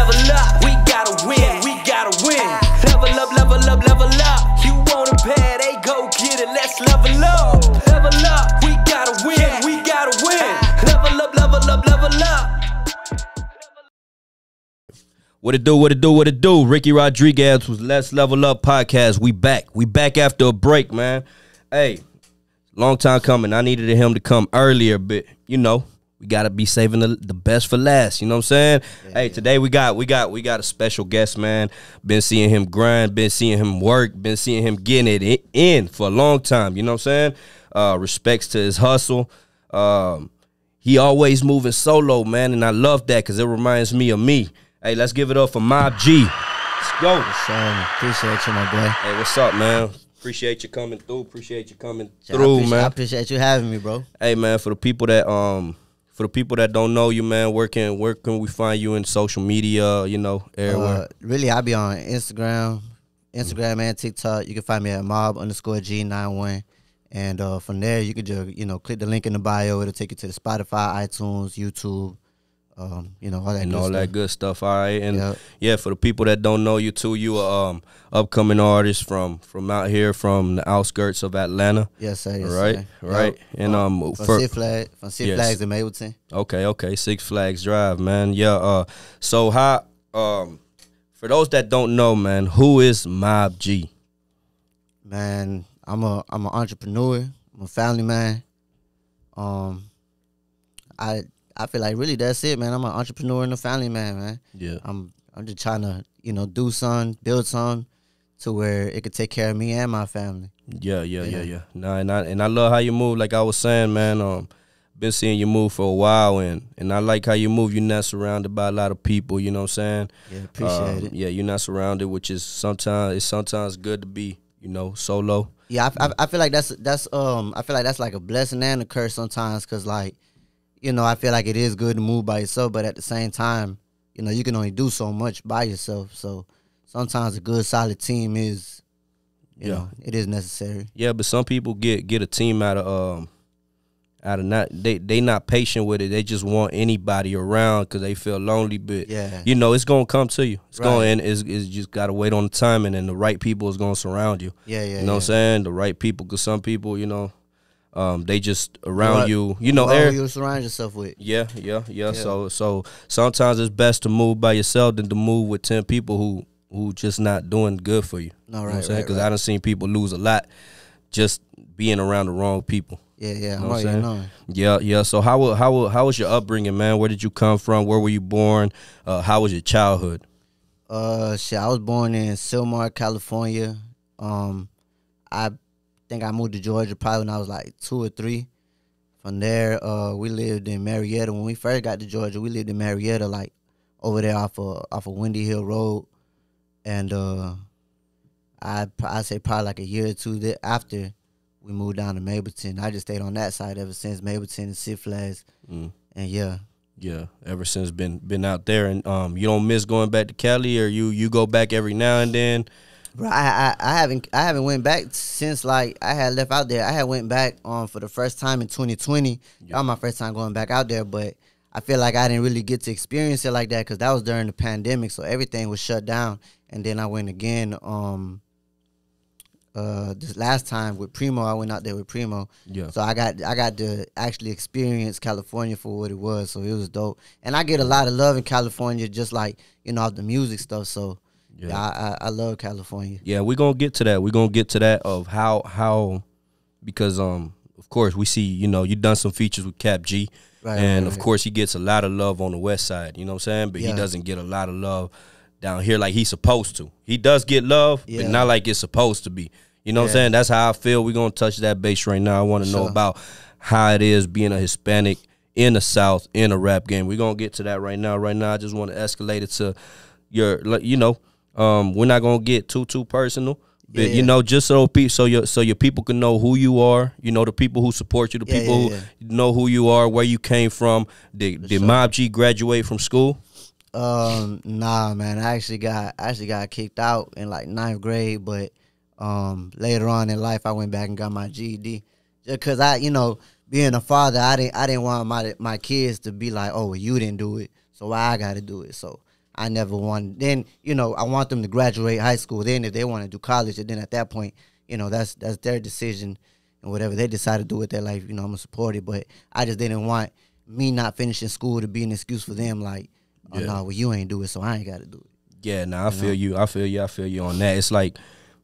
level up. We gotta win, we gotta win. Level up, level up, level up. You want a bad, they go get it. Let's level up, level up. We gotta win, we gotta win. Level up, level up, level up. What it do, what it do, what it do? Ricky Rodriguez was Let's Level Up Podcast. We back after a break, man. Hey, long time coming. I needed him to come earlier, but you know, we gotta be saving the best for last. You know what I'm saying? Hey, today we got a special guest, man. Been seeing him grind, been seeing him work, been seeing him getting it in for a long time. You know what I'm saying? Respects to his hustle. He always moving solo, man, and I love that because it reminds me of me. Hey, let's give it up for Mob G. Let's go. Appreciate you, my boy. Hey, what's up, man? Appreciate you coming through. Man. I appreciate you having me, bro. Hey, man, for the people that don't know you, man, where can we find you in social media, you know, everywhere? Really, I be on Instagram and TikTok. You can find me at mob_G91. And from there, you can just, click the link in the bio. It'll take you to the Spotify, iTunes, YouTube, all that good stuff. All right, and yeah, for the people that don't know you too, you are upcoming artist from out here from the outskirts of Atlanta. Yes, sir. Yes, right, sir. right, and from Six Flags in Mableton. Okay, Six Flags Drive, man. Yeah. So how for those that don't know, man, who is Mob G? Man, I'm an entrepreneur. I'm a family man. I feel like really that's it, man. I'm an entrepreneur and a family man. Yeah. I'm just trying to, do something, build something to where it could take care of me and my family. Yeah. Nah, and I love how you move. Like I was saying, man, been seeing you move for a while, and I like how you move. You're not surrounded by a lot of people, you know what I'm saying? Yeah, appreciate it. Yeah, you're not surrounded, which is sometimes good to be, solo. Yeah, I feel like that's like a blessing and a curse sometimes, cause like, I feel like it is good to move by yourself, but at the same time, you can only do so much by yourself. So sometimes a good solid team is, it is necessary. Yeah, but some people get a team out of not they not patient with it. They just want anybody around because they feel lonely. But it's gonna come to you. It's going it's just gotta wait on the timing, and the right people is gonna surround you. Yeah. You know what I'm saying? The right people, because some people, they just around you, who you surround yourself with. Yeah. So sometimes it's best to move by yourself than to move with 10 people who just not doing good for you. No, you know right, what I'm saying? right. Because I done seen people lose a lot just being around the wrong people. Yeah. You know I'm what already I'm knowing. Yeah. So how was your upbringing, man? Where did you come from? Where were you born? How was your childhood? I was born in Sylmar, California. I think I moved to Georgia probably when I was like 2 or 3. From there, we lived in Marietta. When we first got to Georgia, we lived in Marietta, like over there off of Windy Hill Road. And I say probably like a year or two after we moved down to Mableton. I just stayed on that side ever since, Mableton and Six Flags. And yeah. Yeah, ever since been out there. And you don't miss going back to Cali, or you go back every now and then? Bro, I haven't went back since like I had left out there. I had went back for the first time in 2020. That was my first time going back out there, but I feel like I didn't really get to experience it like that because that was during the pandemic, so everything was shut down. And then I went again this last time with Primo. I went out there with Primo. Yeah. So I got to actually experience California for what it was. So it was dope. And I get a lot of love in California, just like, off the music stuff. So yeah, I love California. Yeah, we're gonna get to that. We're gonna get to that of how because of course we see, you done some features with Cap G. Right, and right. Of course he gets a lot of love on the west side, you know what I'm saying? But he doesn't get a lot of love down here like he's supposed to. He does get love, but not like it's supposed to be. You know what I'm saying? That's how I feel. We're gonna touch that base right now. I wanna know about how it is being a Hispanic in the South in a rap game. We're gonna get to that right now. Right now I just wanna escalate it to your we're not gonna get too personal. But just so your people can know who you are, the people who support you, the people who know who you are, where you came from. Did Mob G graduate from school? Nah, man. I actually got kicked out in like 9th grade, but later on in life I went back and got my GED. Just cause being a father, I didn't want my kids to be like, oh, well, you didn't do it, so why I gotta do it. So I never wanted. Then, you know, I want them to graduate high school. Then if they want to do college, and then at that point, you know, that's their decision, and whatever they decide to do with their life, you know, I'm gonna support it. But I just didn't want me not finishing school to be an excuse for them, like, oh no, well, you ain't do it, so I ain't got to do it. Yeah, nah, I feel you on that. It's like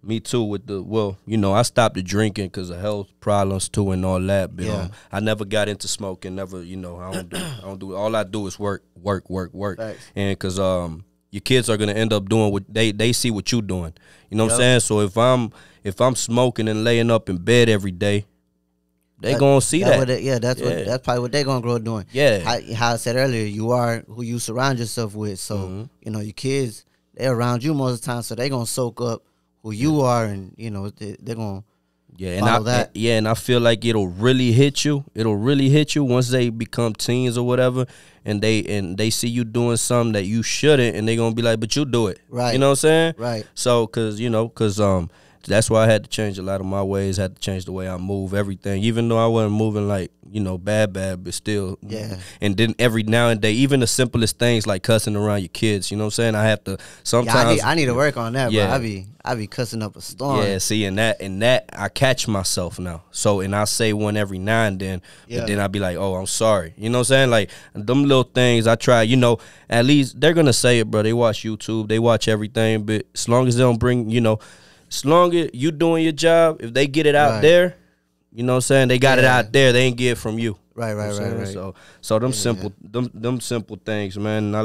me too with the, well, you know, I stopped the drinking because of health problems too and all that. But Yeah. I never got into smoking. Never, you know, I don't do it. All I do is work. Facts. And because your kids are gonna end up doing what they see what you doing. You know what I'm Yep. saying? So if I'm smoking and laying up in bed every day, they gonna see that. That's probably what they're gonna grow up doing. Yeah. How I said earlier, you are who you surround yourself with. So you know your kids, they're around you most of the time, so they're gonna soak up who you are, and you know they're gonna follow that. And I feel like it'll really hit you. It'll really hit you once they become teens or whatever, and they see you doing something that you shouldn't, and they gonna be like, "But you do it." Right. You know what I'm saying? Right. So, cause that's why I had to change a lot of my ways. Had to change the way I move, everything. Even though I wasn't moving like, you know, bad, but still. Yeah. And then every now and then, even the simplest things like cussing around your kids. You know what I'm saying? I have to sometimes. I need to work on that, Yeah. bro. I be cussing up a storm. Yeah, see, and that I catch myself now. So, and I say one every now and then, Yeah. but then I be like, oh, I'm sorry. You know what I'm saying? Like, them little things I try, you know, at least they're going to say it, bro. They watch YouTube. They watch everything. But as long as they don't bring, you know, as long as you doing your job, if they get it out Right. there, you know what I'm saying? They got it Yeah. out there. They ain't get it from you. Right. You know what I'm saying? Right. So them simple them simple things, man. And I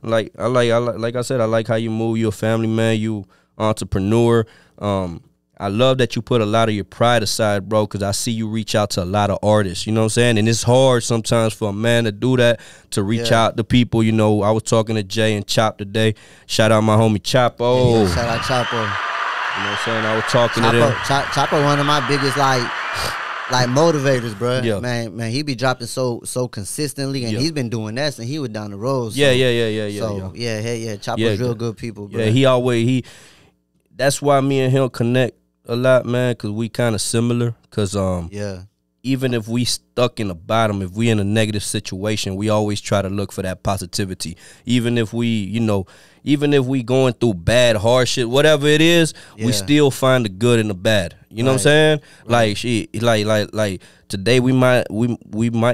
like I said, I like how you move. You're a family man. You entrepreneur. I love that you put a lot of your pride aside, bro, because I see you reach out to a lot of artists. You know what I'm saying? And it's hard sometimes for a man to do that, to reach Yeah. out to people. You know, I was talking to Jay and Chop today. Shout out my homie Chapo. Yeah, shout out Chapo. You know what I'm saying? I was talking to them. Chapo, one of my biggest like motivators, bro. Yeah. Man, he be dropping so consistently, and Yeah. he's been doing that since he was down the road. So, Yeah. So Chapo's Yeah, real good. good people, bro. Yeah, that's why me and him connect a lot, man, because we kind of similar. Because yeah, even if we stuck in the bottom, if we in a negative situation, we always try to look for that positivity. Even if we going through bad, hard shit, whatever it is, we Yeah. still find the good in the bad. You know what I'm saying? Like shit, like today we might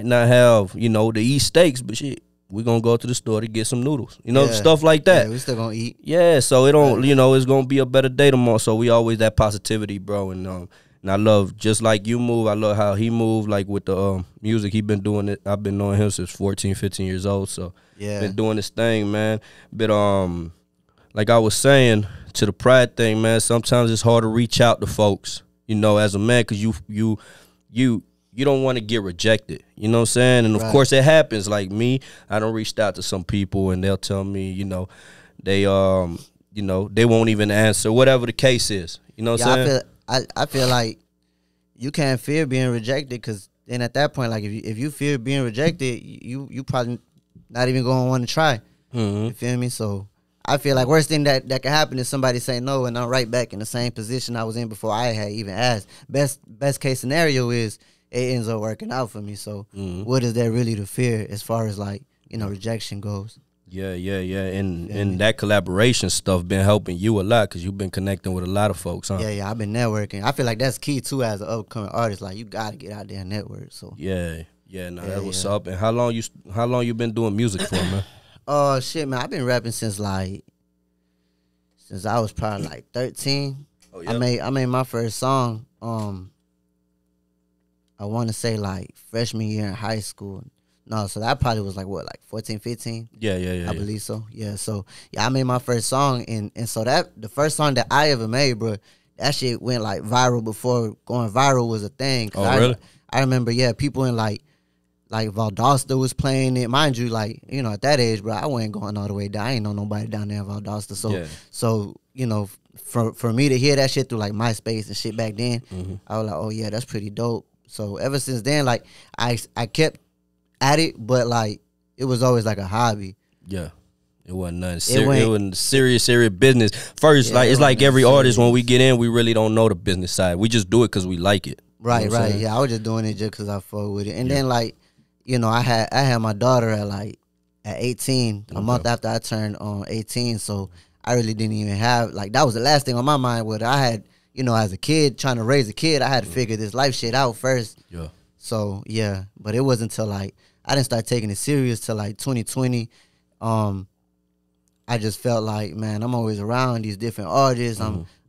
not have, you know, to eat steaks, but shit, we gonna go to the store to get some noodles. You know, Yeah. stuff like that. Yeah, we still gonna eat. Yeah, so it don't, you know, it's gonna be a better day tomorrow. So we always that positivity, bro. And I love, just like you move, I love how he moved, like with the music. He been doing it. I've been knowing him since 14, 15 years old. So Yeah. been doing this thing, man. But like I was saying to the pride thing, man. Sometimes it's hard to reach out to folks, you know, as a man, because you don't want to get rejected. You know what I'm saying? And of Right. course it happens. Like me, I done reached out to some people and they'll tell me, you know, they they won't even answer, whatever the case is. You know what I'm saying? I feel like you can't fear being rejected, because then at that point, like if you fear being rejected, you probably not even gonna want to try. Mm-hmm. You feel me? So I feel like worst thing that can happen is somebody say no, and I'm right back in the same position I was in before I had even asked. Best case scenario is it ends up working out for me. So what is there really to fear as far as like, you know, rejection goes? Yeah. And that collaboration stuff been helping you a lot because you've been connecting with a lot of folks, huh? Yeah, I've been networking. I feel like that's key too as an upcoming artist. Like you gotta get out there and network. So Yeah. That's what's up. And how long you been doing music for, man? oh shit, man, I've been rapping since I was probably like 13. Oh, yeah. I made my first song. I want to say like freshman year in high school. No, so that probably was like what, like 14, 15? Yeah. I believe so. Yeah, so I made my first song, and so that the first song that I ever made, bro, that shit went like viral before going viral was a thing. Oh, really? I remember, people in like Valdosta was playing it. Mind you, like, you know, at that age, bro, I wasn't going all the way down. I ain't know nobody down there in Valdosta. So you know, for me to hear that shit through like MySpace and shit back then, I was like, oh yeah, that's pretty dope. So ever since then, like I kept at it, but like it was always like a hobby. Yeah. It wasn't nothing It it wasn't serious business. First, like it's like every artist, when we get in, we really don't know the business side. We just do it because we like it. Right, You know what I'm right. saying? Yeah, I was just doing it just because I fuck with it. And then like, you know, I had my daughter at like at 18, a month after I turned 18. So I really didn't even have, like, that was the last thing on my mind. Where I had, you know, as a kid, trying to raise a kid, I had to figure this life shit out first. Yeah. So, yeah. But it wasn't until, like, I didn't start taking it serious till, like, 2020. I just felt like, man, I'm always around these different artists.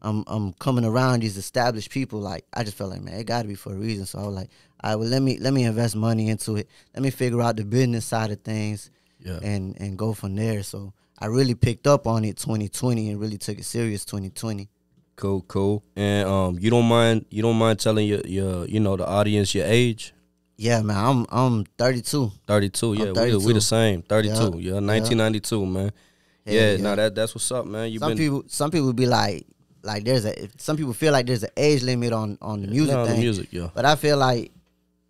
I'm coming around these established people. Like, I just felt like, man, it got to be for a reason. So I was like, all right, well, let me invest money into it. Let me figure out the business side of things, and go from there. So I really picked up on it 2020 and really took it serious 2020. Cool. And you don't mind telling your you know, the audience your age? Yeah, man, I'm 32. 32. Yeah, 32. we the same. 32. Yeah, 1992, man. Yeah. No, that's what's up, man. Some people be like some people feel like there's an age limit on the music thing. The music, yeah. But I feel like,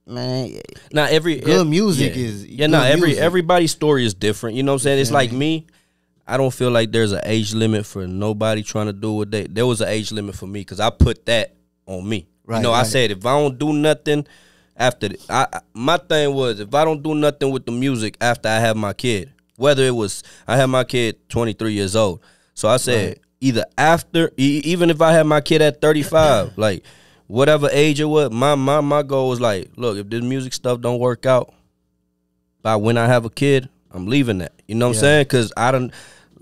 man, good music is music. Everybody's story is different. You know what I'm saying? It's like me. I don't feel like there's an age limit for nobody trying to do what there was an age limit for me because I put that on me. Right, you know, right. I said if I don't do nothing after my thing was if I don't do nothing with the music after I have my kid, whether it was I had my kid 23 years old. So I said either after, even if I had my kid at 35, like whatever age it was, my goal was like, look, if this music stuff don't work out by when I have a kid, I'm leaving that. You know what I'm saying? Because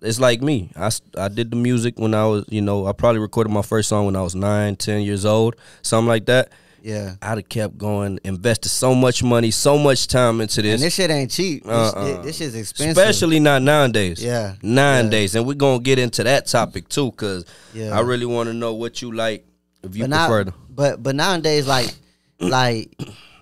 it's like me. I did the music when I was, you know, I probably recorded my first song when I was 9, 10 years old, something like that. Yeah. I'd have kept going, invested so much money, so much time into this. And this shit ain't cheap. This shit's expensive. Especially not nowadays. Yeah. Nowadays. And we're going to get into that topic too because Yeah. I really want to know what you like if you But prefer to. But nowadays, like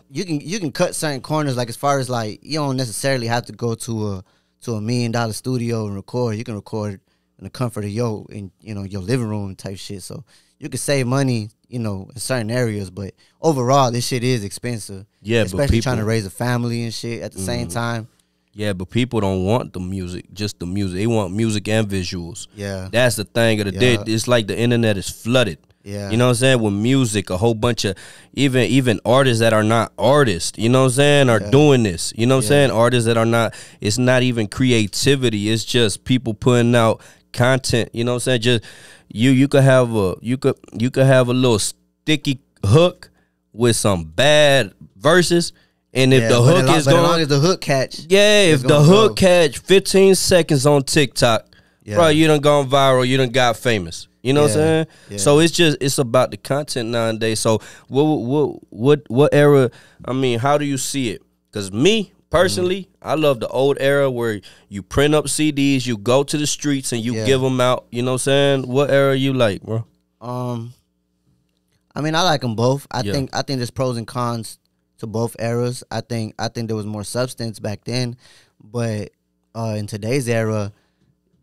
you can cut certain corners. Like as far as like you don't necessarily have to go to a $1 million studio and record. You can record in the comfort of your living room type shit. So you can save money, you know, in certain areas. But overall, this shit is expensive. Yeah, but especially people trying to raise a family and shit at the same time. Yeah, but people don't want the music, just the music. They want music and visuals. Yeah. That's the thing of the day. It's like the internet is flooded. Yeah. You know what I'm saying? With music, a whole bunch of even artists that are not artists, you know what I'm saying, are doing this. You know what I'm saying? Artists that are not, it's not even creativity. It's just people putting out content. You know what I'm saying? Just you could have a little sticky hook with some bad verses. And if the hook is going, as long as the hook catch, if the hook catch 15 seconds on TikTok, bro, you done gone viral, you done got famous. You know what I'm saying? Yeah. So it's about the content nowadays. So what era? I mean, how do you see it? Because me personally, I love the old era where you print up CDs, you go to the streets and you give them out. You know what I'm saying? What era you like, bro? I mean, I like them both. I think there's pros and cons to both eras. I think there was more substance back then, but in today's era,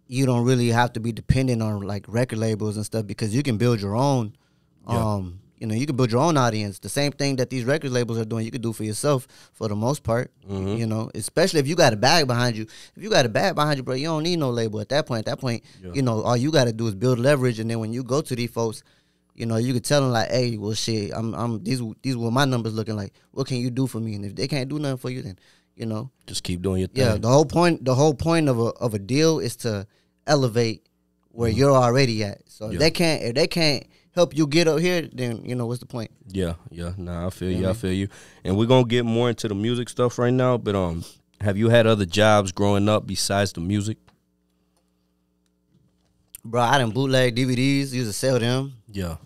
you don't really have to be dependent on like record labels and stuff because you can build your own. You know, you can build your own audience. The same thing that these record labels are doing, you can do for yourself for the most part. You know, especially if you got a bag behind you. If you got a bag behind you, bro, you don't need no label at that point. You know, all you got to do is build leverage, and then when you go to these folks, you know, you could tell them like, hey, well, shit, these what my numbers looking like. What can you do for me? And if they can't do nothing for you, then you know, just keep doing your thing. Yeah, the whole point of a deal is to elevate where you're already at. So if they can't help you get up here, then you know what's the point? Yeah. Nah, I feel you. I feel you. And we're gonna get more into the music stuff right now. But have you had other jobs growing up besides the music? Bro, I didn't bootleg DVDs. Used to sell them. Yeah.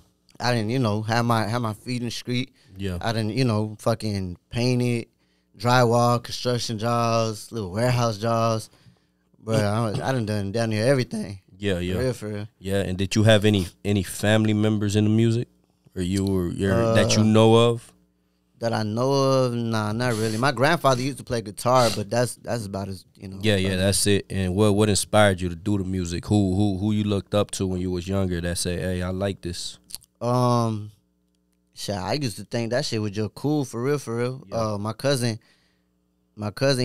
I didn't, you know, have my feet in the street. Yeah. I didn't, you know, fucking paint it, drywall, construction jobs, little warehouse jobs. Bro, I done down near everything. Yeah. For real. Yeah, and did you have any family members in the music, or that you know of? That I know of, nah, not really. My grandfather used to play guitar, but that's about as, you know. Yeah, that's it. And what inspired you to do the music? Who you looked up to when you was younger that say, hey, I like this? Shit, I used to think that shit was just cool for real. Yeah. My cousin,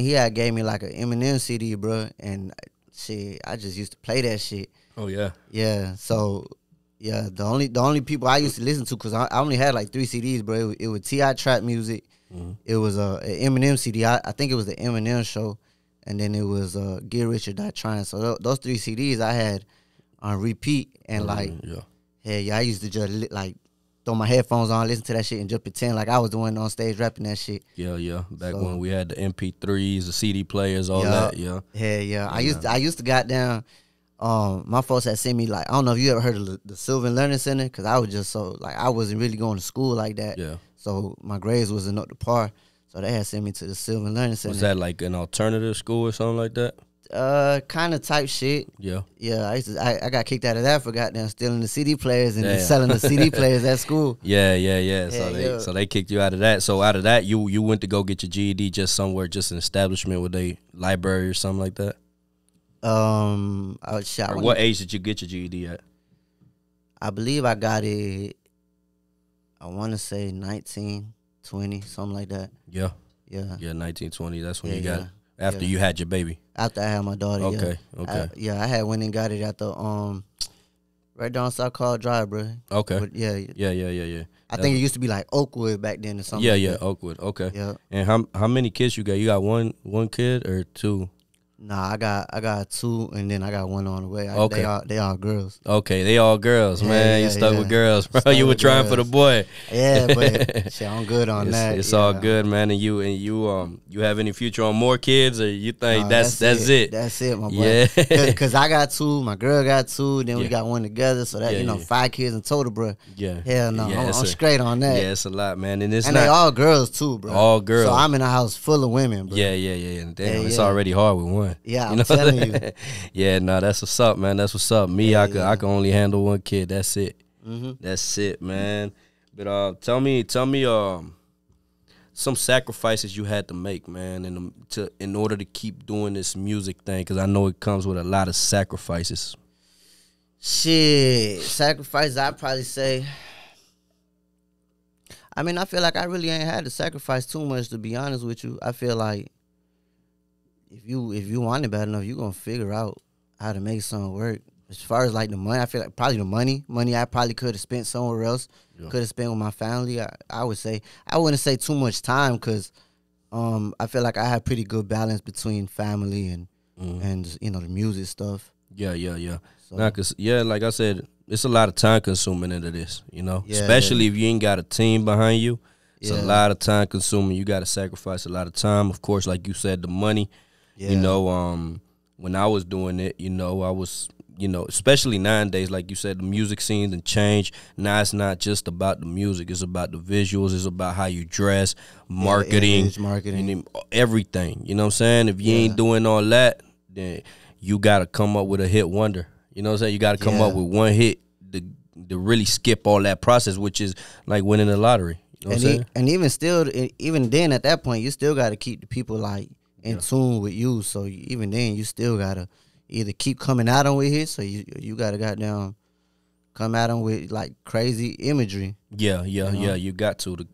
he had gave me like an Eminem CD, bro, and shit, I just used to play that shit. Oh yeah. Yeah. So yeah, the only people I used to listen to, because I only had like 3 CDs, bro. It was T.I. trap music. It was a Eminem CD. I think it was the Eminem show, and then it was Get Rich or Die Trying. So those 3 CDs I had on repeat, and I used to just like throw my headphones on, listen to that shit, and just pretend like I was the one on stage rapping that shit. Yeah. Back when we had the MP3s, the CD players, all that. Yeah. I used to goddamn. My folks had sent me, like, I don't know if you ever heard of the Sylvan Learning Center, because I was just so, like, I wasn't really going to school like that. Yeah. So my grades wasn't up to par. So they had sent me to the Sylvan Learning Center. Was that like an alternative school or something like that? Kind of type shit. Yeah. Yeah, I got kicked out of that for goddamn stealing the CD players and then selling the CD players at school. Yeah. So they kicked you out of that. So out of that, you went to go get your GED just somewhere, just an establishment with a library or something like that? What age did you get your GED at? I believe I got it, I want to say 19, 20, something like that. Yeah. Yeah, 19, 20. That's when you got it. After you had your baby. After I had my daughter. Okay. I had went and got it at the right down South Carl Drive, bro. Okay. But yeah. I think it used to be like Oakwood back then or something. Yeah, Oakwood. Okay. Yeah. And how many kids you got? You got one kid or two? Nah, I got 2, and then I got 1 on the way. Okay. They all girls. Okay, they all girls, man. You stuck with girls, bro. You were trying for the boy. Yeah, but shit, I'm good on that. It's all good, man. And you have any future on more kids, or you think that's it? That's it, my boy. Yeah. Cause I got 2, my girl got 2, then we got 1 together, so that 5 kids in total, bro. Yeah. Hell no, I'm straight on that. Yeah, it's a lot, man. And they all girls too, bro. All girls. So I'm in a house full of women, bro. Yeah. And damn, it's already hard with one. Yeah, I'm telling you. Yeah, no, that's what's up, man. That's what's up. Me, I can only handle 1 kid. That's it. That's it, man. But tell me, some sacrifices you had to make, man, in order to keep doing this music thing, because I know it comes with a lot of sacrifices. Shit, sacrifices. I'd probably say. I mean, I feel like I really ain't had to sacrifice too much, to be honest with you. I feel like if you want it bad enough, you're gonna figure out how to make something work. As far as like the money, I feel like probably the money I probably could have spent somewhere else. Yeah. Could have spent with my family. I would say I wouldn't say too much time, because I feel like I have pretty good balance between family and the music stuff. Yeah. So, nah, cause like I said, it's a lot of time consuming into this. Especially if you ain't got a team behind you. It's a lot of time consuming. You got to sacrifice a lot of time. Of course, like you said, the money. Yeah. When I was doing it, I was, especially nowadays, like you said, the music scene and change. Now it's not just about the music; it's about the visuals. It's about how you dress, marketing, everything. You know what I'm saying? If you ain't doing all that, then you got to come up with a hit wonder. You know what I'm saying? You got to come up with one hit to really skip all that process, which is like winning the lottery. You know what I'm saying? And even then, at that point, you still got to keep the people like in tune with you. So even then, you still gotta either keep coming at them with hits, or you gotta goddamn come at them with like crazy imagery. Yeah. You got to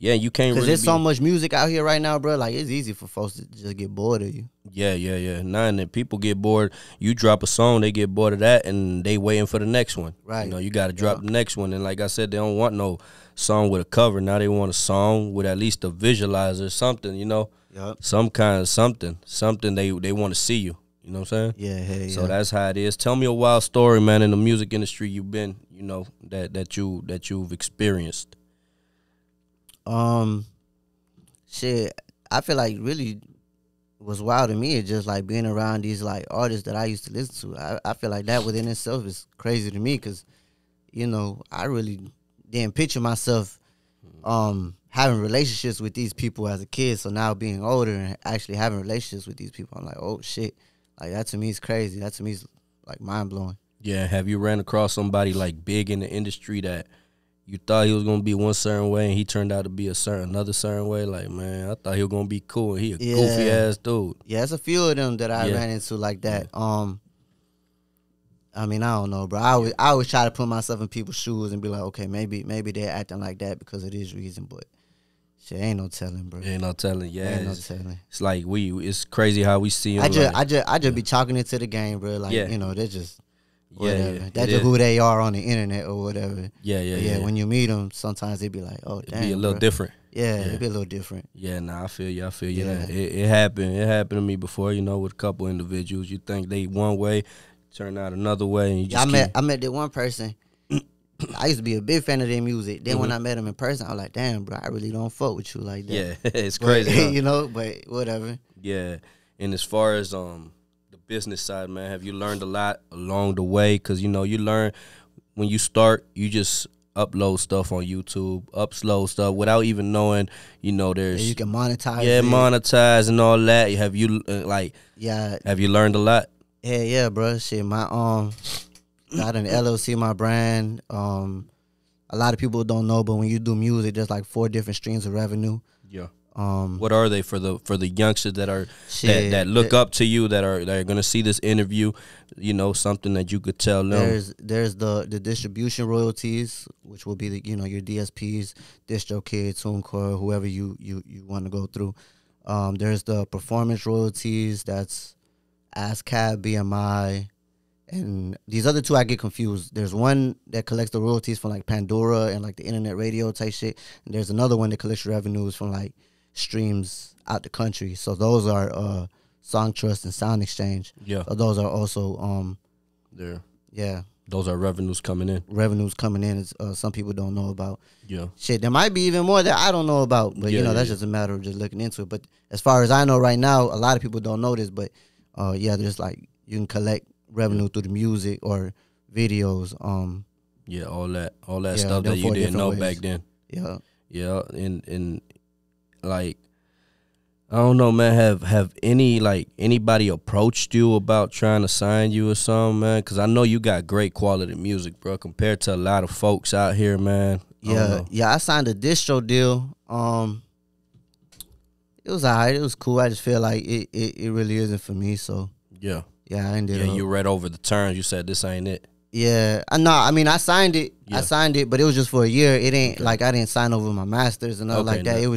you can't, because really there's so much music out here right now, bro. Like, it's easy for folks to just get bored of you. Yeah. Nah, and then people get bored. You drop a song, they get bored of that, and they waiting for the next one. Right. You got to drop the next one. And like I said, they don't want no song with a cover. Now they want a song with at least a visualizer or something. Yep. Some kind of something they want to see you. You know what I'm saying? Yeah. So that's how it is. Tell me a wild story, man, in the music industry you've been, that you've experienced. Shit, I feel like really was wild to me. It's just like being around these like artists that I used to listen to. I feel like that within itself is crazy to me, because I really didn't picture myself having relationships with these people as a kid. So now being older and actually having relationships with these people, I'm like, oh shit, like that to me is crazy. That to me is like mind blowing. Yeah, have you ran across somebody like big in the industry that you thought he was gonna be one certain way and he turned out to be another certain way? Like, man, I thought he was gonna be cool and he a goofy ass dude. Yeah, it's a few of them that I ran into like that. Yeah. I mean, I don't know, bro. I always try to put myself in people's shoes and be like, okay, maybe they're acting like that because of this reason, but shit, ain't no telling, bro. Ain't no telling. Yeah, ain't no telling. It's like it's crazy how we see them. I just be chalking it to the game, bro. Like, they're just whatever. Yeah, that's just who they are on the internet or whatever. Yeah. When you meet them, sometimes they be like, oh, damn, be a little different. Yeah, it'd be a little different. Yeah, nah, I feel you. I feel you. Yeah. It happened. It happened to me before. You know, with a couple individuals, you think they one way, turn out another way, and you Yeah, just I met that one person. I used to be a big fan of their music. Then when I met him in person, I was like, damn, bro, I really don't fuck with you like that. yeah, it's But, crazy. Huh? you know, but whatever. Yeah, and as far as the business side, man, have you learned a lot along the way? Because you know, you learn when you start, you just upload stuff on YouTube, upload stuff without even knowing. You know, there's You can monetize yeah, it. monetize and all that. Have you Yeah, have you learned a lot? yeah, bro. Shit, my got an LLC, my brand. A lot of people don't know, but when you do music, there's like 4 different streams of revenue. Yeah. Um, What are they for the youngsters that are Shit, that look up to you, that are gonna see this interview? You know, something that you could tell them. there's the distribution royalties, which will be your DSPs, DistroKid, TuneCore, whoever you want to go through. There's the performance royalties. That's ASCAP, BMI, and these other 2 I get confused. There's one that collects the royalties from like Pandora and like the internet radio type shit. And there's another one that collects revenues from like streams out the country. So those are Song Trust and Sound Exchange. Yeah. So those are also There. yeah, Those are revenues coming in. revenues coming in. Some people don't know about. Yeah. Shit, there might be even more that I don't know about, but Yeah, that's just a matter of just looking into it. But as far as I know right now, a lot of people don't know this, but there's like you can collect revenue through the music or videos. Yeah, all that Yeah, stuff them that you 4 didn't know different ways. back then. Yeah. Yeah, and like I don't know, man. Have anybody approached you about trying to sign you or something, man? Because I know you got great quality music, bro, compared to a lot of folks out here, man. I signed a distro deal. It was alright. It was cool. I just feel like it really isn't for me. So Yeah. I ended up. You read over the terms. You said this ain't it. Yeah, I mean, I signed it. Yeah. I signed it, but it was just for a year. It ain't like I didn't sign over my masters and nothing Okay, like that. no. It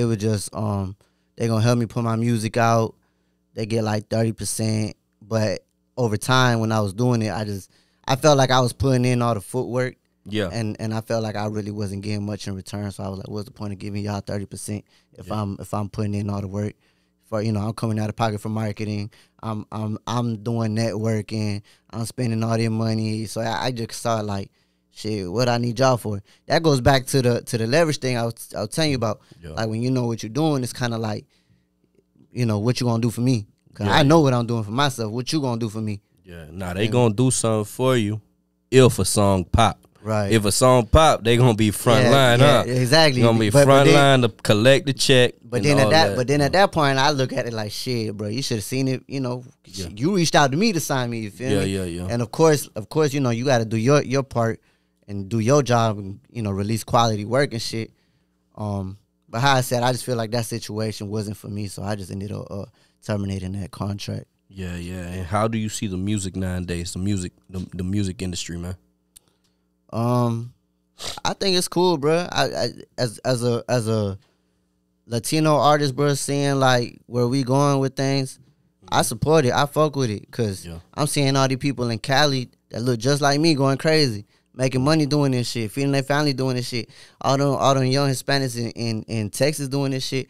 was just they gonna help me put my music out. They get like 30%, but over time when I was doing it, I felt like I was putting in all the footwork. Yeah. And I felt like I really wasn't getting much in return. So I was like, what's the point of giving y'all 30% if I'm putting in all the work? For I'm coming out of pocket for marketing. I'm doing networking. I'm spending all their money. So I just started like, shit, what I need y'all for? That goes back to the leverage thing I was telling you about. Yeah. Like when you know what you're doing, it's kind of like, what you gonna do for me? Cause Yeah. I know what I'm doing for myself. What you gonna do for me? Yeah. Nah, they gonna do something for you if a song pop. Right. If a song pop, they gonna be front line, huh? Exactly. They gonna be But front then- line to collect the check. But and then all at that point, I look at it like, shit, bro. You should have seen it. You reached out to me to sign me. You feel me? Yeah. And of course, you got to do your part and do your job and release quality work and shit. But how I said, I just feel like that situation wasn't for me, so I just ended up terminating that contract. Yeah. And how do you see the music nowadays? The music industry, man. I think it's cool, bro. I as a Latino artist, bro, seeing like where we going with things, I support it. I fuck with it because I'm seeing all these people in Cali that look just like me going crazy, making money doing this shit, feeding their family doing this shit. All them young Hispanics in Texas doing this shit,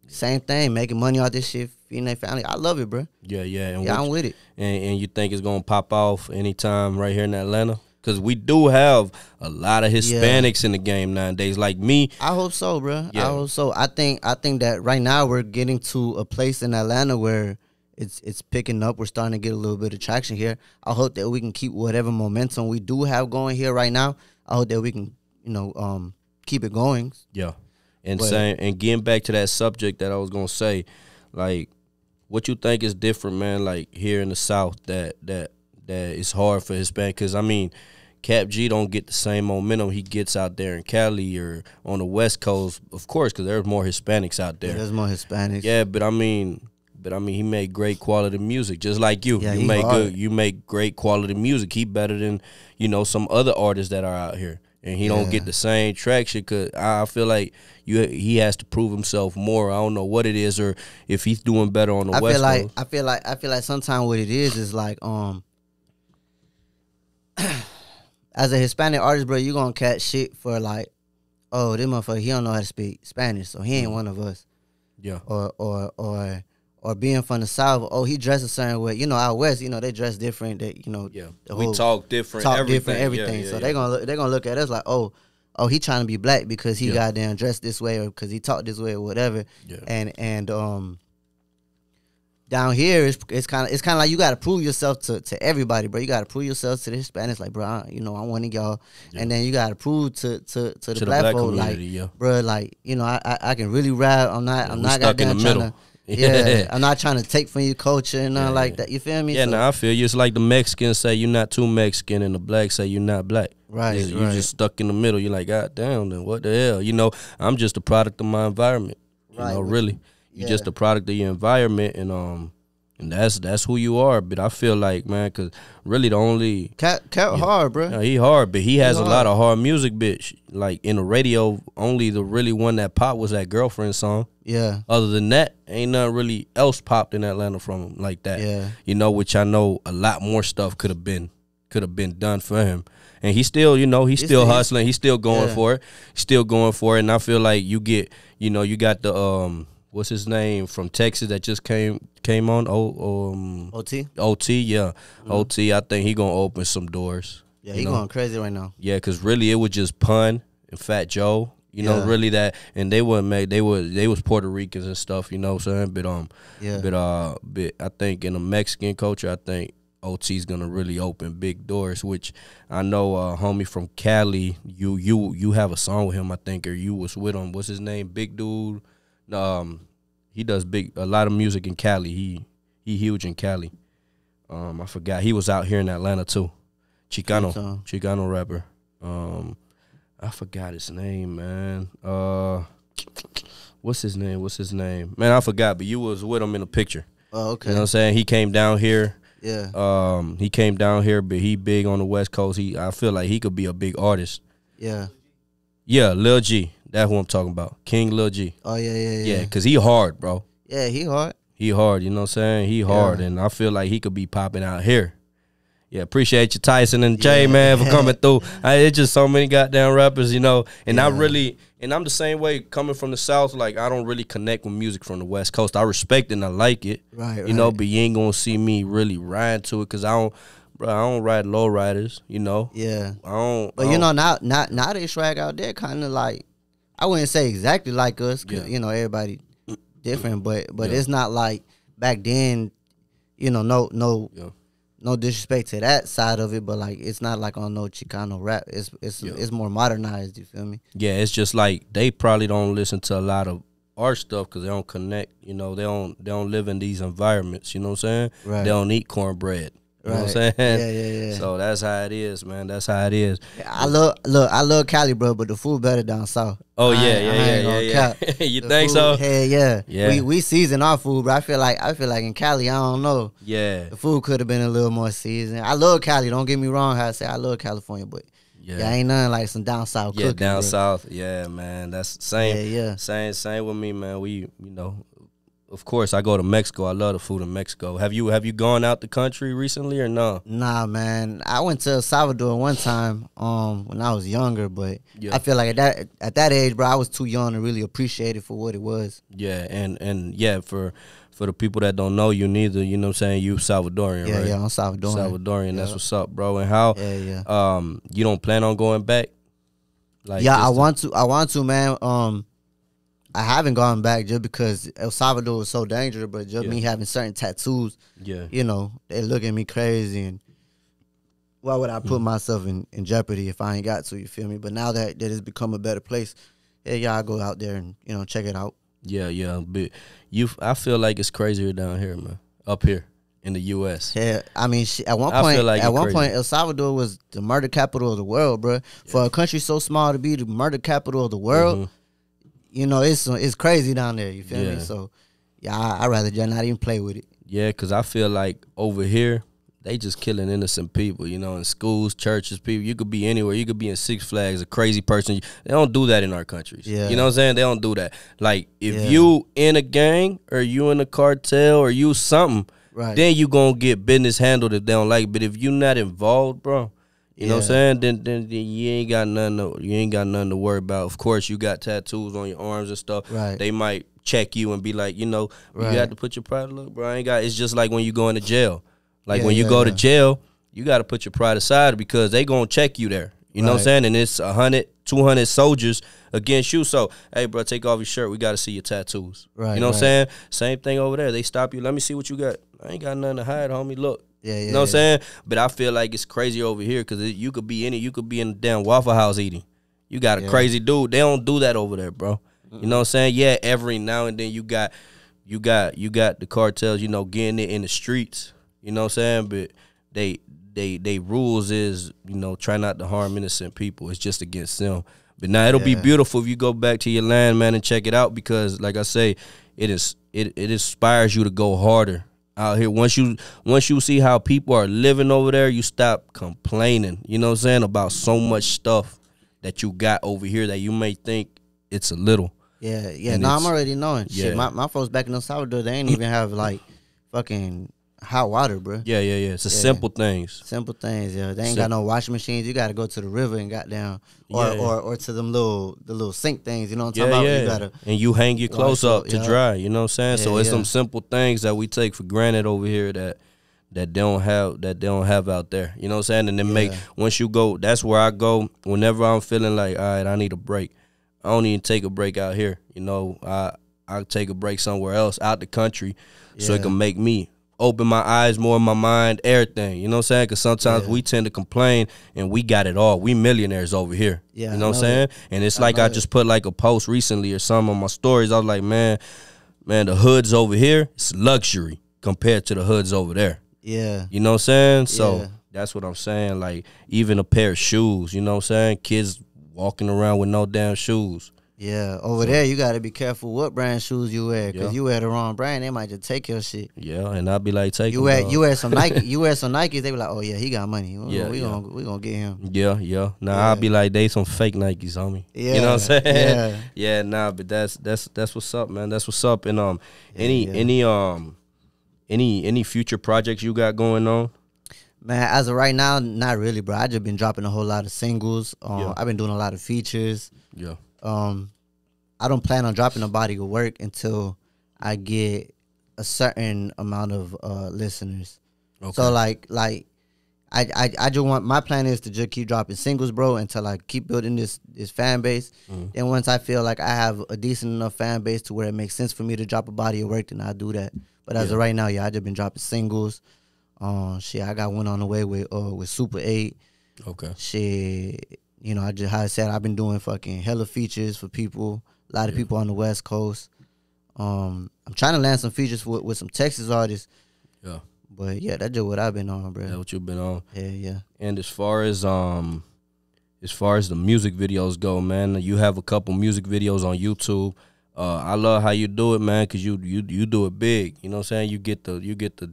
same thing, making money off this shit, feeding their family. I love it, bro. Yeah. And I'm with it. And you think it's gonna pop off anytime right here in Atlanta? Because we do have a lot of Hispanics in the game nowadays. Like me, I hope so, bro. Yeah. I hope so. I think that right now we're getting to a place in Atlanta where it's picking up. We're starting to get a little bit of traction here. I hope that we can keep whatever momentum we do have going here right now. I hope that we can, keep it going. yeah. And getting back to that subject that I was gonna say, like, what you think is different, man? Like here in the South, that it's hard for Hispanic. Because I mean, Cap G don't get the same momentum he gets out there in Cali or on the West Coast, of course, because there's more Hispanics out there. Yeah, there's more Hispanics. Yeah, but I mean, he made great quality music, just like you. Yeah, you he make hard. good. You make great quality music. He better than some other artists that are out here, and he don't get the same traction. Cause I feel like he has to prove himself more. I don't know what it is, or if he's doing better on the West Coast. I feel like sometimes what it is like as a Hispanic artist, bro, you gonna catch shit for like oh, this motherfucker, he don't know how to speak Spanish, so he ain't one of us. Yeah. Or being from the South, oh, he dressed a certain way. You know, out west, you know, they dress different. They, you know, Yeah. the We whole talk different. everything. Yeah, so yeah. they gonna look at us like, oh, he trying to be black because he goddamn dressed this way or because he talked this way or whatever. Yeah. And down here it's kind of like you got to prove yourself to everybody, bro. You got to prove yourself to the Hispanics, like, bro, I'm one of y'all. Yeah. And then you got to prove to the black black folk, like, community, yeah. bro, like, you know, I can really rap. I'm not we stuck in the goddamn middle. trying to. Yeah, I'm not trying to take from your culture and nothing like that. You feel me? Yeah, So- no, I feel you. It's like the Mexicans say you're not too Mexican, and the blacks say you're not black. Right, Yeah, you right. just stuck in the middle. You're like, God damn, then what the hell? You know, I'm just a product of my environment. You Right, know, but- really, you're just yeah. a product of your environment, and that's who you are. But I feel like, man, because really the only Cat hard, bro. he hard, but he has a hard. lot of hard music, bitch. Like in the radio, only the really one that popped was that Girlfriend song. Yeah, Other than that, ain't nothing really else popped in Atlanta from him like that. Yeah. You know, which I know a lot more stuff could have been done for him. And he's still, you know, he's still hustling. He's still going Yeah. for it. He's still going for it. And I feel like you get, you know, you got the what's his name from Texas that just came on. OT. OT, yeah. OT, I think he gonna open some doors. Yeah, you he know? going crazy right now. Yeah, because really it was just Pun and Fat Joe. You know, Yeah. really that, and they weren't made. They was Puerto Ricans and stuff. You know what I'm saying? Yeah. But I think in the Mexican culture, I think OT's gonna really open big doors. Which I know, homie from Cali, you have a song with him, I think, or you was with him. What's his name? Big dude. He does a lot of music in Cali. He huge in Cali. I forgot he was out here in Atlanta too. Chicano rapper. I forgot his name, man. What's his name? Man, I forgot, but you was with him in the picture. Oh, okay. You know what I'm saying? He came down here. Yeah. He came down here, but he big on the West Coast. I feel like he could be a big artist. Yeah. Yeah, Lil G. That's who I'm talking about. King Lil G. Oh, yeah. Yeah, because he hard, bro. Yeah, he hard. He hard, you know what I'm saying? He hard, and I feel like he could be popping out here. Yeah, appreciate you, Tyson and Jay, man, for coming through. It's just so many goddamn rappers, you know. And I'm the same way coming from the South. Like, I don't really connect with music from the West Coast. I respect it and I like it. Right, You know, right. but you ain't going to see me really riding to it because I don't ride low riders, you know. Yeah. I don't. But, you know, now they swag out there kind of like, I wouldn't say exactly like us because, you know, everybody different. But it's not like back then, you know, no disrespect to that side of it, but like it's not like on no Chicano rap. It's more modernized. You feel me? Yeah, it's just like they probably don't listen to a lot of our stuff because they don't connect. You know, they don't live in these environments. You know what I'm saying? Right. They don't eat cornbread. You know what I'm Right. saying? Yeah. So that's how it is, man. That's how it is. I love Cali, bro, but the food better down south. Oh I yeah, ain't gonna yeah. cap. You The think food, so? Hell yeah. Yeah. We season our food, but I feel like in Cali, I don't know. Yeah. The food could have been a little more seasoned. I love Cali. Don't get me wrong. How I say I love California, but yeah, ain't nothing like some down south Yeah, cooking. down bro. south. Yeah, man. That's same. Yeah. Same with me, man. We, you know, of course, I go to Mexico. I love the food in Mexico. Have you gone out the country recently or no? Nah, man. I went to El Salvador one time when I was younger, but Yeah. I feel like at that age, bro, I was too young to really appreciate it for what it was. Yeah, and yeah, for the people that don't know you neither, you know what I'm saying, you Salvadorian, Yeah, right? yeah, I'm Salvadorian. Salvadorian, that's Yeah. what's up, bro. And how Yeah. you don't plan on going back? Like Yeah, just I want to, man. I haven't gone back just because El Salvador was so dangerous, but just me having certain tattoos, Yeah. you know, they look at me crazy, and why would I put myself in jeopardy if I ain't got to? You feel me? But now that it's become a better place, yeah, I go out there and check it out. Yeah, but I feel like it's crazier down here, man. Up here in the US. Yeah, I mean, at one I point, feel like it's crazy. El Salvador was the murder capital of the world, bro. For a country so small to be the murder capital of the world, you know, it's crazy down there. You feel Yeah. me? So, yeah, I'd rather just not even play with it. Yeah, because I feel like over here, they just killing innocent people, you know, in schools, churches, people. You could be anywhere. You could be in Six Flags, a crazy person. They don't do that in our countries. Yeah. You know what I'm saying? They don't do that. Like, if Yeah. you in a gang or you in a cartel or you something, Right. then you going to get business handled if they don't like it. But if you not involved, bro, You know what I'm saying? Then you ain't got nothing to worry about. Of course, you got tattoos on your arms and stuff. Right. They might check you and be like, you know, Right. you have to put your pride. Look, bro, I ain't got. It's just like when you go into jail. Like Yeah, when you yeah, go to yeah. jail, you got to put your pride aside because they gonna check you there. You know what I'm Right. saying? And it's 100, 200 soldiers against you. So, hey, bro, take off your shirt. We got to see your tattoos. Right, You know what I'm right. saying? Same thing over there. They stop you. Let me see what you got. I ain't got nothing to hide, homie. Look. Yeah, yeah. You know what I'm saying? But I feel like it's crazy over here because you could be in it. You could be in the damn Waffle House eating. You got a Yeah. crazy dude. They don't do that over there, bro. You know what I'm saying? Yeah, every now and then you got the cartels, you know, getting it in the streets. You know what I'm saying? But they rules is, you know, try not to harm innocent people. It's just against them. But now it'll be Yeah. beautiful if you go back to your land, man, and check it out because, like I say, it inspires you to go harder out here. Once you see how people are living over there, you stop complaining. You know what I'm saying, about so much stuff that you got over here that you may think it's a little. Yeah, yeah. And No, it's- I'm already knowing. yeah. Shit, my folks back in El Salvador, they ain't even have like fucking hot water, bro. Yeah. It's the Yeah. simple things. Simple things, yeah. They ain't Sim- got no washing machines. You got to go to the river and goddamn, or Yeah. or to them little sink things. You know what I'm talking Yeah. about? You gotta, And you hang your clothes wash up up, to yeah. dry. You know what I'm saying? So Yeah, it's yeah. some simple things that we take for granted over here that they don't have out there. You know what I'm saying? And then Yeah. once you go, that's where I go whenever I'm feeling like, all right, I need a break. I don't even take a break out here. You know, I take a break somewhere else out the country so it Yeah. can make me open my eyes more, my mind, everything. You know what I'm saying? Because sometimes Yeah. we tend to complain and we got it all. We millionaires over here. Yeah, You know I what I'm know saying? it. And it's I like know I it. just put like a post recently or something on my stories. I was like, man, the hoods over here, it's luxury compared to the hoods over there. yeah, You know what I'm saying? So Yeah. that's what I'm saying. Like, even a pair of shoes, you know what I'm saying? Kids walking around with no damn shoes. yeah. Over there, you got to be careful what brand shoes you wear, because Yeah. you wear the wrong brand, they might just take your shit. Yeah, and I'd be like, take You them, wear dog. you wear some Nike, you wear some Nikes, they be like, oh yeah, he got money. Yeah, we yeah. gonna get him. Yeah. Nah, Yeah. I'll be like, they some fake Nikes, homie. Yeah, You know what I'm saying? yeah. Yeah, nah, but that's what's up, man. That's what's up. And Yeah. any future projects you got going on? Man, as of right now, not really, bro. I just been dropping a whole lot of singles. Yeah. I've been doing a lot of features. Yeah. I don't plan on dropping a body of work until I get a certain amount of listeners. Okay. So like I just want, my plan is to just keep dropping singles, bro, until I keep building this fan base. Mm-hmm. Then once I feel like I have a decent enough fan base to where it makes sense for me to drop a body of work, then I'll do that. But as of right now, I just been dropping singles. Shit, I got one on the way with Super 8. Okay. Shit, you know, how I said, I've been doing fucking hella features for people. A lot of people on the West Coast. I'm trying to land some features with some Texas artists. Yeah. But yeah, that's just what I've been on, bro. That's what you've been on. Yeah. And as far as the music videos go, man, you have a couple music videos on YouTube. I love how you do it, man, because you do it big. You know what I'm saying? You get the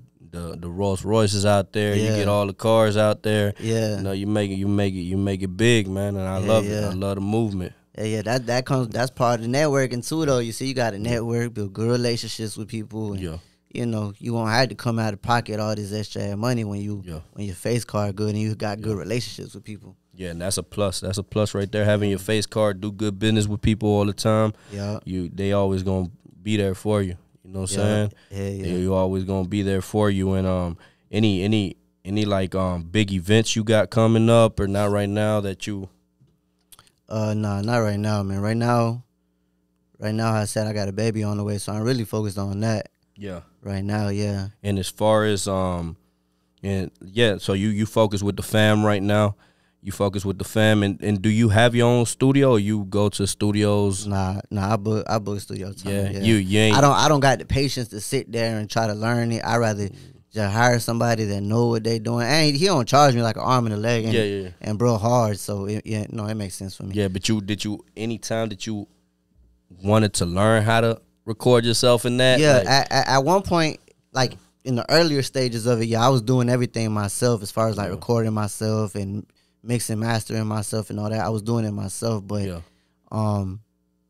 Rolls Royces out there. You Yeah. get all the cars out there. Yeah. You know, you make it big, man, and I love it. yeah. I love the movement. Yeah, that's part of the networking too, though. You see, you got to network, build good relationships with people, and Yeah. you know, you won't have to come out of pocket all this extra money when your face card good and you got good relationships with people. Yeah, and that's a plus. That's a plus right there. Having your face card, do good business with people all the time. Yeah. They always gonna be there for you. You know what I'm saying? Yeah. You always gonna be there for you. And any like big events you got coming up or not right now that you? Nah, not right now, man. Right now, I said I got a baby on the way, so I'm really focused on that. Yeah. Right now, yeah. And as far as so you focus with the fam right now. You focus with the fam, and do you have your own studio or you go to studios? Nah, I book studio time. Yeah, Yeah, you ain't. I don't got the patience to sit there and try to learn it. I rather just hire somebody that know what they doing. And he don't charge me like an arm and a leg. And, and bro, hard. So it makes sense for me. Yeah, but anytime that you wanted to learn how to record yourself in that? Yeah, like, at one point, like in the earlier stages of it, yeah, I was doing everything myself as far as like recording myself and mixing, mastering myself and all that. I was doing it myself, but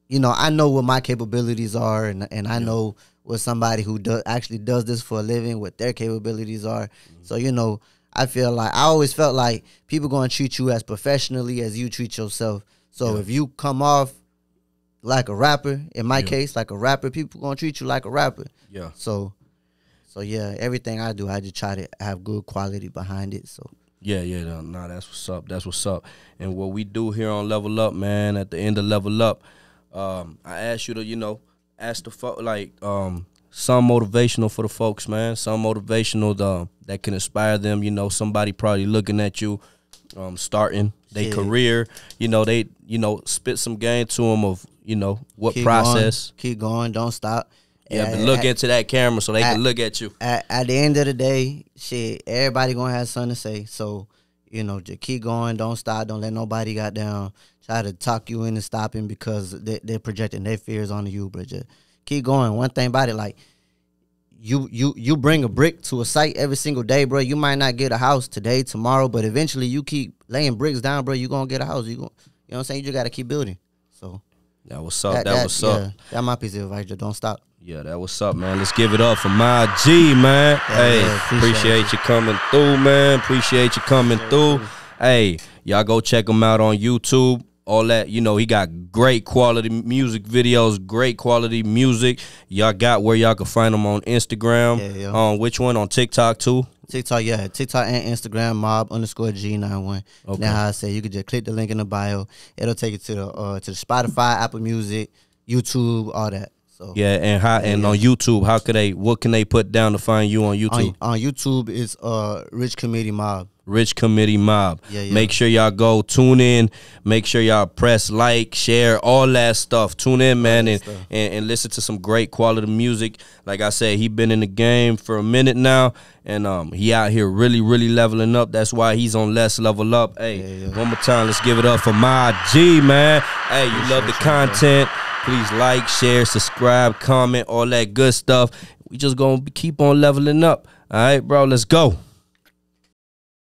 you know, I know what my capabilities are, and I know what somebody who actually does this for a living, what their capabilities are. So, you know, I feel like I always felt like people gonna treat you as professionally as you treat yourself. So if you come off like a rapper, in my case, like a rapper, people gonna treat you like a rapper. Yeah. So yeah, everything I do, I just try to have good quality behind it. So Yeah, nah, that's what's up. That's what's up. And what we do here on Level Up, man, at the end of Level Up, I ask you to, ask the some motivational for the folks, man. Some motivational that can inspire them. Somebody probably looking at you, starting their career. They spit some game to them of what keep process. Keep going, don't stop. Yeah, but look into that camera so they can look at you. At the end of the day, shit, everybody gonna have something to say. So, just keep going, don't stop, don't let nobody goddamn try to talk you into stopping because they're projecting their fears onto you, but just keep going. One thing about it, like you bring a brick to a site every single day, bro. You might not get a house today, tomorrow, but eventually you keep laying bricks down, bro. You gonna get a house. You know what I'm saying? You just gotta keep building. So that what's up. That what's up. Yeah, that's my piece of advice. Just don't stop. Yeah, that what's up, man. Let's give it up for my G, man. Hey, appreciate you coming through, man. Appreciate you coming through. Hey, y'all go check him out on YouTube. All that, he got great quality music videos, great quality music. Y'all got where y'all can find him on Instagram. Yeah. On which one? On TikTok too? TikTok and Instagram, mob_G91. Okay. Now, how I say, you can just click the link in the bio. It'll take you to the Spotify, Apple Music, YouTube, all that. So yeah, and on YouTube, what can they put down to find you on YouTube? On YouTube, it's Rich Committee Mob. Rich Committee Mob. Yeah. Make sure y'all go tune in. Make sure y'all press like, share, all that stuff. Tune in, man, and listen to some great quality music. Like I said, he been in the game for a minute now, and he out here really, really leveling up. That's why he's on Let's Level Up. Hey, one more time, let's give it up for my G, man. Hey, you love the content. Please like, share, subscribe, comment, all that good stuff. We just gonna keep on leveling up. All right, bro, let's go.